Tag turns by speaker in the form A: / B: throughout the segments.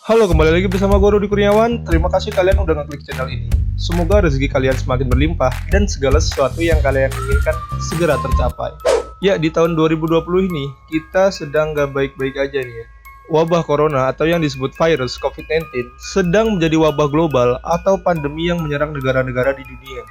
A: Halo, kembali lagi bersama gue Rudi Kurniawan. Terima kasih kalian udah ngeklik channel ini. Semoga rezeki kalian semakin berlimpah dan segala sesuatu yang kalian inginkan segera tercapai. Ya, di tahun 2020 ini kita sedang gak baik-baik aja nih ya. Wabah corona atau yang disebut virus COVID-19 sedang menjadi wabah global atau pandemi yang menyerang negara-negara di dunia.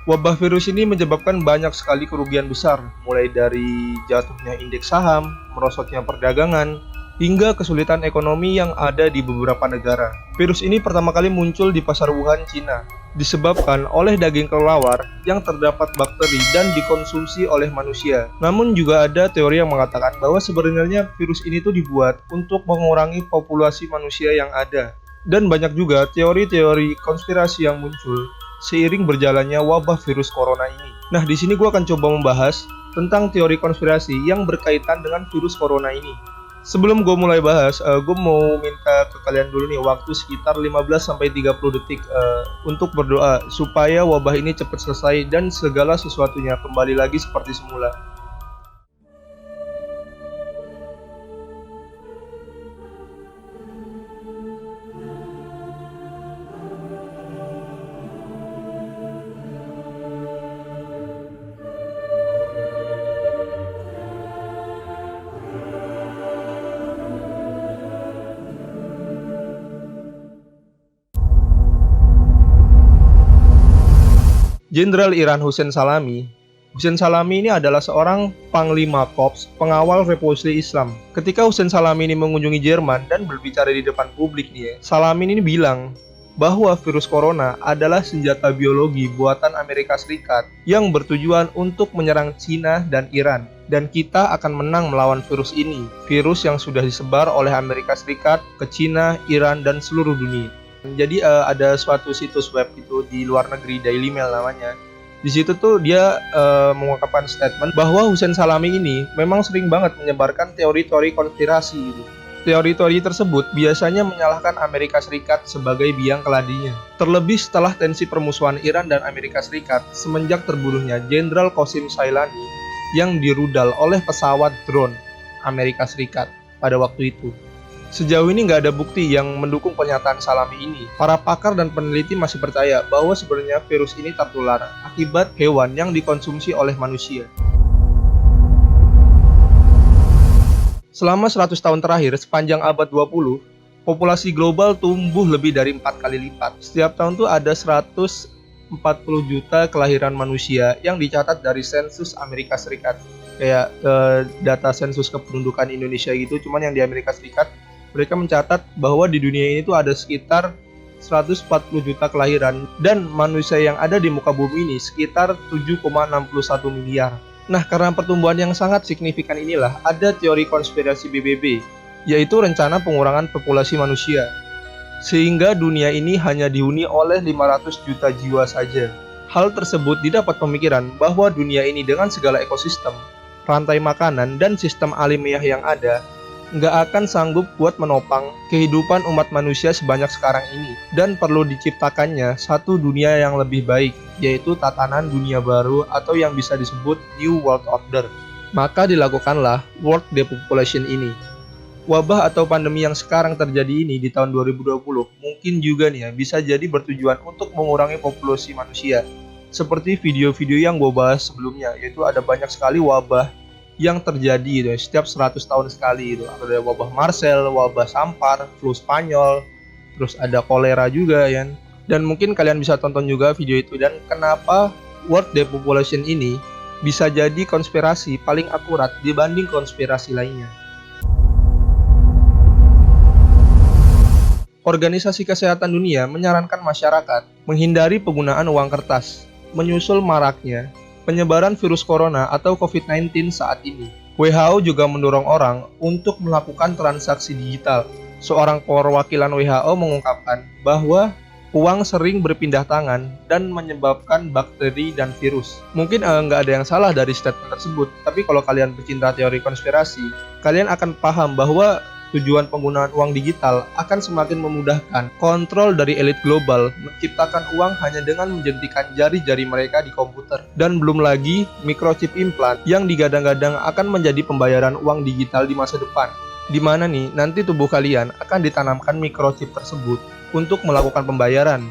A: Wabah virus ini menyebabkan banyak sekali kerugian besar, mulai dari jatuhnya indeks saham, merosotnya perdagangan, hingga kesulitan ekonomi yang ada di beberapa negara. Virus ini pertama kali muncul di pasar Wuhan, Cina, disebabkan oleh daging kelelawar yang terdapat bakteri dan dikonsumsi oleh manusia. Namun juga ada teori yang mengatakan bahwa sebenarnya virus ini tuh dibuat untuk mengurangi populasi manusia yang ada. Dan banyak juga teori-teori konspirasi yang muncul seiring berjalannya wabah virus corona ini. Nah, di sini gue akan coba membahas tentang teori konspirasi yang berkaitan dengan virus corona ini. Sebelum gue mulai bahas, gue mau minta ke kalian dulu nih waktu sekitar 15-30 detik untuk berdoa supaya wabah ini cepat selesai dan segala sesuatunya kembali lagi seperti semula. Jenderal Iran Hussein Salami ini adalah seorang panglima korps pengawal revolusi Islam. Ketika Hussein Salami ini mengunjungi Jerman dan berbicara di depan publik nih ya, Salami ini bilang bahwa virus corona adalah senjata biologi buatan Amerika Serikat yang bertujuan untuk menyerang Cina dan Iran. Dan kita akan menang melawan virus ini, virus yang sudah disebar oleh Amerika Serikat ke Cina, Iran, dan seluruh dunia. Jadi ada suatu situs web itu di luar negeri, Daily Mail namanya. Di situ tuh dia mengungkapkan statement bahwa Hussein Salami ini memang sering banget menyebarkan teori-teori konspirasi gitu. Teori-teori tersebut biasanya menyalahkan Amerika Serikat sebagai biang keladinya. Terlebih setelah tensi permusuhan Iran dan Amerika Serikat semenjak terbunuhnya Jenderal Qasem Soleimani yang dirudal oleh pesawat drone Amerika Serikat pada waktu itu. Sejauh ini nggak ada bukti yang mendukung pernyataan Salami ini. Para pakar dan peneliti masih percaya bahwa sebenarnya virus ini tertular akibat hewan yang dikonsumsi oleh manusia. Selama 100 tahun terakhir, sepanjang abad 20, populasi global tumbuh lebih dari 4 kali lipat. Setiap tahun tuh ada 140 juta kelahiran manusia yang dicatat dari sensus Amerika Serikat. Kayak data sensus kependudukan Indonesia gitu, cuman yang di Amerika Serikat mereka mencatat bahwa di dunia ini tuh ada sekitar 140 juta kelahiran dan manusia yang ada di muka bumi ini sekitar 7,61 miliar. Nah, karena pertumbuhan yang sangat signifikan inilah ada teori konspirasi BBB, yaitu rencana pengurangan populasi manusia. Sehingga dunia ini hanya dihuni oleh 500 juta jiwa saja. Hal tersebut didapat pemikiran bahwa dunia ini dengan segala ekosistem, rantai makanan, dan sistem alamiah yang ada, nggak akan sanggup buat menopang kehidupan umat manusia sebanyak sekarang ini. Dan perlu diciptakannya satu dunia yang lebih baik, yaitu tatanan dunia baru atau yang bisa disebut New World Order. Maka dilakukanlah World Depopulation ini. Wabah atau pandemi yang sekarang terjadi ini di tahun 2020 mungkin juga nih ya bisa jadi bertujuan untuk mengurangi populasi manusia. Seperti video-video yang gue bahas sebelumnya, yaitu ada banyak sekali wabah yang terjadi gitu, setiap 100 tahun sekali itu. Ada wabah Marcel, wabah Sampar, flu Spanyol, terus ada kolera juga ya. Dan mungkin kalian bisa tonton juga video itu. Dan kenapa World Depopulation ini bisa jadi konspirasi paling akurat dibanding konspirasi lainnya. Organisasi Kesehatan Dunia menyarankan masyarakat menghindari penggunaan uang kertas, menyusul maraknya penyebaran virus corona atau COVID-19 saat ini. WHO juga mendorong orang untuk melakukan transaksi digital. Seorang perwakilan WHO mengungkapkan bahwa uang sering berpindah tangan dan menyebabkan bakteri dan virus. Mungkin nggak ada yang salah dari statement tersebut, tapi kalau kalian pecinta teori konspirasi, kalian akan paham bahwa tujuan penggunaan uang digital akan semakin memudahkan kontrol dari elit global menciptakan uang hanya dengan menjentikan jari-jari mereka di komputer. Dan belum lagi microchip implant yang digadang-gadang akan menjadi pembayaran uang digital di masa depan. di mana nih nanti tubuh kalian akan ditanamkan microchip tersebut untuk melakukan pembayaran,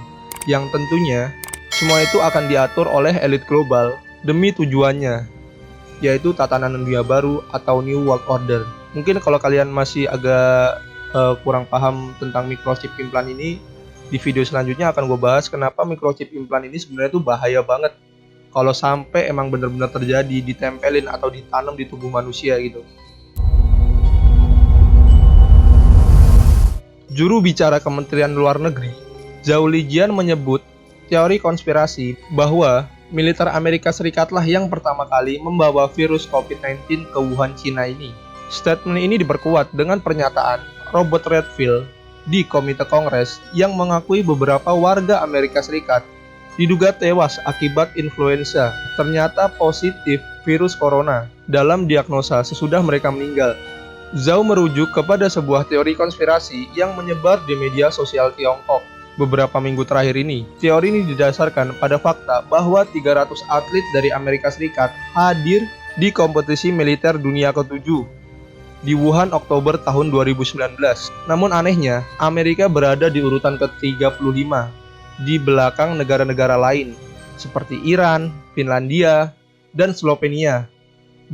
A: yang tentunya semua itu akan diatur oleh elit global demi tujuannya, yaitu tatanan dunia baru atau New World Order. Mungkin kalau kalian masih agak kurang paham tentang microchip implant ini, di video selanjutnya akan gue bahas kenapa microchip implant ini sebenarnya tuh bahaya banget kalau sampai emang benar-benar terjadi, ditempelin atau ditanam di tubuh manusia gitu. Juru bicara Kementerian Luar Negeri, Zhao Lijian, menyebut teori konspirasi bahwa militer Amerika Serikatlah yang pertama kali membawa virus COVID-19 ke Wuhan, Cina ini. Statement ini diperkuat dengan pernyataan Robert Redfield di Komite Kongres yang mengakui beberapa warga Amerika Serikat diduga tewas akibat influenza ternyata positif virus corona dalam diagnosa sesudah mereka meninggal. Zhao merujuk kepada sebuah teori konspirasi yang menyebar di media sosial Tiongkok beberapa minggu terakhir ini. Teori ini didasarkan pada fakta bahwa 300 atlet dari Amerika Serikat hadir di kompetisi militer dunia ke-7 di Wuhan Oktober tahun 2019. Namun anehnya, Amerika berada di urutan ke-35 di belakang negara-negara lain seperti Iran, Finlandia, dan Slovenia.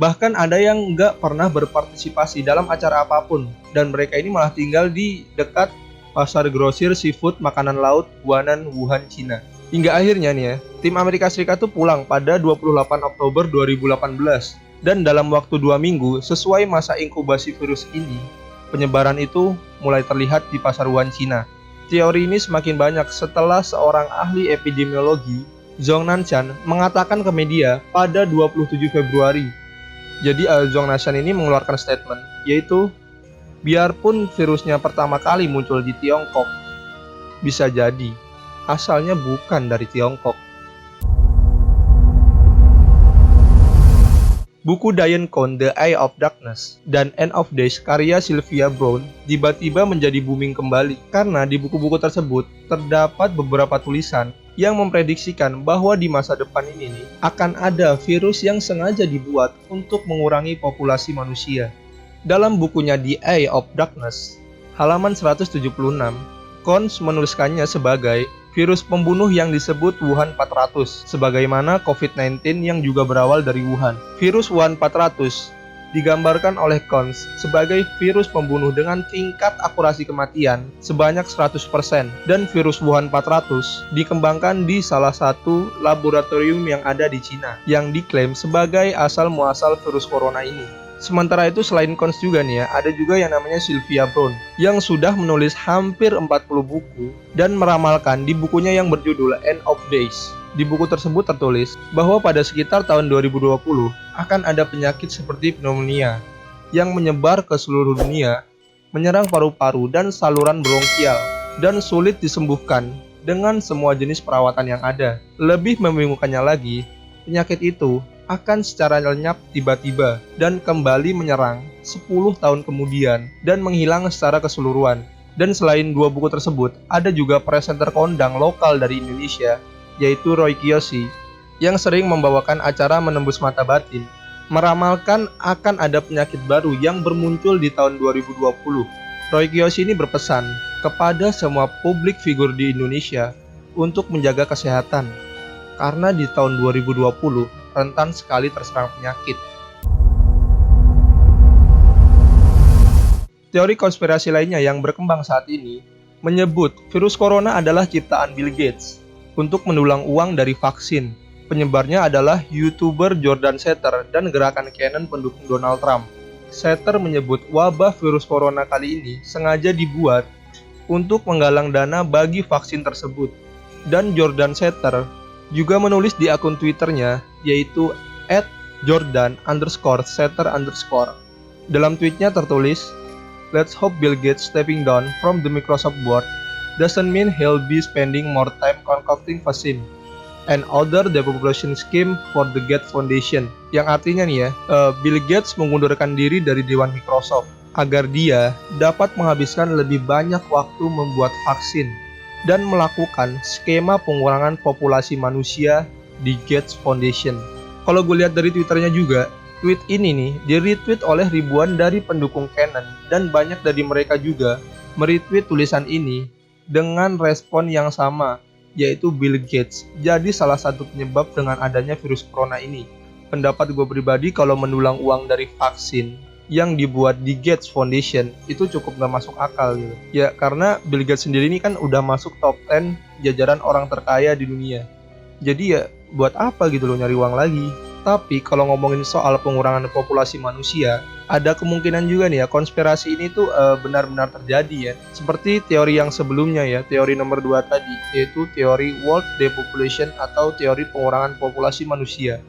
A: Bahkan ada yang nggak pernah berpartisipasi dalam acara apapun, dan mereka ini malah tinggal di dekat pasar grosir seafood makanan laut Guanan, Wuhan, Cina. Hingga akhirnya nih ya, tim Amerika Serikat tuh pulang pada 28 Oktober 2018. Dan dalam waktu 2 minggu, sesuai masa inkubasi virus ini, penyebaran itu mulai terlihat di pasar Wuhan, Cina. Teori ini semakin banyak setelah seorang ahli epidemiologi, Zhong Nanshan, mengatakan ke media pada 27 Februari. Jadi Zhong Nanshan ini mengeluarkan statement, yaitu biarpun virusnya pertama kali muncul di Tiongkok, bisa jadi asalnya bukan dari Tiongkok. Buku Diane Cohn, The Eye of Darkness dan End of Days karya Sylvia Browne tiba-tiba menjadi booming kembali karena di buku-buku tersebut terdapat beberapa tulisan yang memprediksikan bahwa di masa depan ini akan ada virus yang sengaja dibuat untuk mengurangi populasi manusia. Dalam bukunya The Eye of Darkness, halaman 176, Cohn menuliskannya sebagai virus pembunuh yang disebut Wuhan 400, sebagaimana COVID-19 yang juga berawal dari Wuhan. Virus Wuhan 400 digambarkan oleh Cohn sebagai virus pembunuh dengan tingkat akurasi kematian sebanyak 100%, dan virus Wuhan 400 dikembangkan di salah satu laboratorium yang ada di Cina, yang diklaim sebagai asal-muasal virus corona ini. Sementara itu selain Cohn juga nih ya, ada juga yang namanya Sylvia Browne yang sudah menulis hampir 40 buku dan meramalkan di bukunya yang berjudul End of Days. Di buku tersebut tertulis bahwa pada sekitar tahun 2020 akan ada penyakit seperti pneumonia yang menyebar ke seluruh dunia, menyerang paru-paru dan saluran bronkial, dan sulit disembuhkan dengan semua jenis perawatan yang ada. Lebih membingungkannya lagi, penyakit itu akan secara lenyap tiba-tiba dan kembali menyerang 10 tahun kemudian dan menghilang secara keseluruhan. Dan selain dua buku tersebut, ada juga presenter kondang lokal dari Indonesia, yaitu Roy Kiyoshi, yang sering membawakan acara Menembus Mata Batin, meramalkan akan ada penyakit baru yang bermuncul di tahun 2020. Roy Kiyoshi ini berpesan kepada semua publik figur di Indonesia untuk menjaga kesehatan, karena di tahun 2020 rentan sekali terserang penyakit. Teori konspirasi lainnya yang berkembang saat ini menyebut virus corona adalah ciptaan Bill Gates untuk mendulang uang dari vaksin. Penyebarnya adalah YouTuber Jordan Setter dan gerakan Canon pendukung Donald Trump. Setter menyebut wabah virus corona kali ini sengaja dibuat untuk menggalang dana bagi vaksin tersebut. Dan Jordan Setter juga menulis di akun Twitternya, yaitu @Jordan_Setter_. Dalam tweetnya tertulis, "Let's hope Bill Gates stepping down from the Microsoft board doesn't mean he'll be spending more time concocting vaccine and other depopulation scheme for the Gates Foundation." Yang artinya nih ya, Bill Gates mengundurkan diri dari Dewan Microsoft agar dia dapat menghabiskan lebih banyak waktu membuat vaksin dan melakukan skema pengurangan populasi manusia di Gates Foundation. Kalau gue lihat dari Twitternya juga, Tweet ini nih di-retweet oleh ribuan dari pendukung Canon dan banyak dari mereka juga meretweet tulisan ini dengan respon yang sama, yaitu Bill Gates jadi salah satu penyebab dengan adanya virus corona ini. Pendapat gue pribadi, kalau mendulang uang dari vaksin yang dibuat di Gates Foundation itu cukup gak masuk akal gitu. Ya karena Bill Gates sendiri ini kan udah masuk top 10 jajaran orang terkaya di dunia. Jadi ya buat apa gitu loh nyari uang lagi. Tapi kalau ngomongin soal pengurangan populasi manusia, ada kemungkinan juga nih ya konspirasi ini tuh benar-benar terjadi ya. Seperti teori yang sebelumnya ya, teori nomor 2 tadi, yaitu teori world depopulation atau teori pengurangan populasi manusia.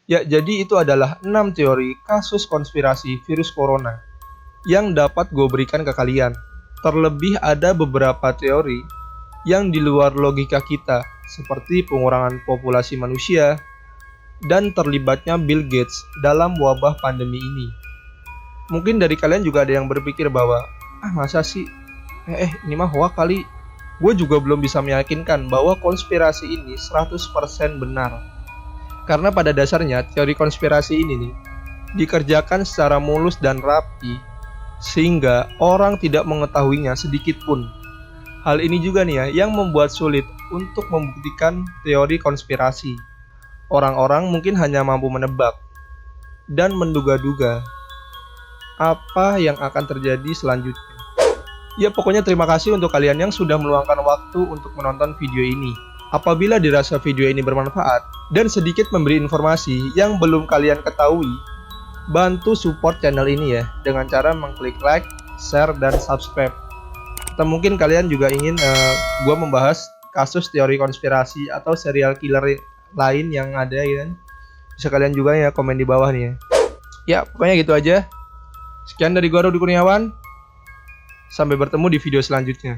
A: Ya, jadi itu adalah 6 teori kasus konspirasi virus corona yang dapat gue berikan ke kalian. Terlebih ada beberapa teori yang di luar logika kita, seperti pengurangan populasi manusia dan terlibatnya Bill Gates dalam wabah pandemi ini. Mungkin dari kalian juga ada yang berpikir bahwa, masa sih? Ini mah hoax kali. Gue juga belum bisa meyakinkan bahwa konspirasi ini 100% benar. Karena pada dasarnya teori konspirasi ini nih dikerjakan secara mulus dan rapi sehingga orang tidak mengetahuinya sedikit pun. Hal ini juga nih ya yang membuat sulit untuk membuktikan teori konspirasi. Orang-orang mungkin hanya mampu menebak dan menduga-duga apa yang akan terjadi selanjutnya. Ya pokoknya terima kasih untuk kalian yang sudah meluangkan waktu untuk menonton video ini. Apabila dirasa video ini bermanfaat dan sedikit memberi informasi yang belum kalian ketahui, bantu support channel ini ya dengan cara mengklik like, share, dan subscribe. Atau mungkin kalian juga ingin gue membahas kasus teori konspirasi atau serial killer lain yang ada ya kan? Bisa kalian juga ya komen di bawah nih ya. Ya pokoknya gitu aja. Sekian dari gue, Rudi Kurniawan. Sampai bertemu di video selanjutnya.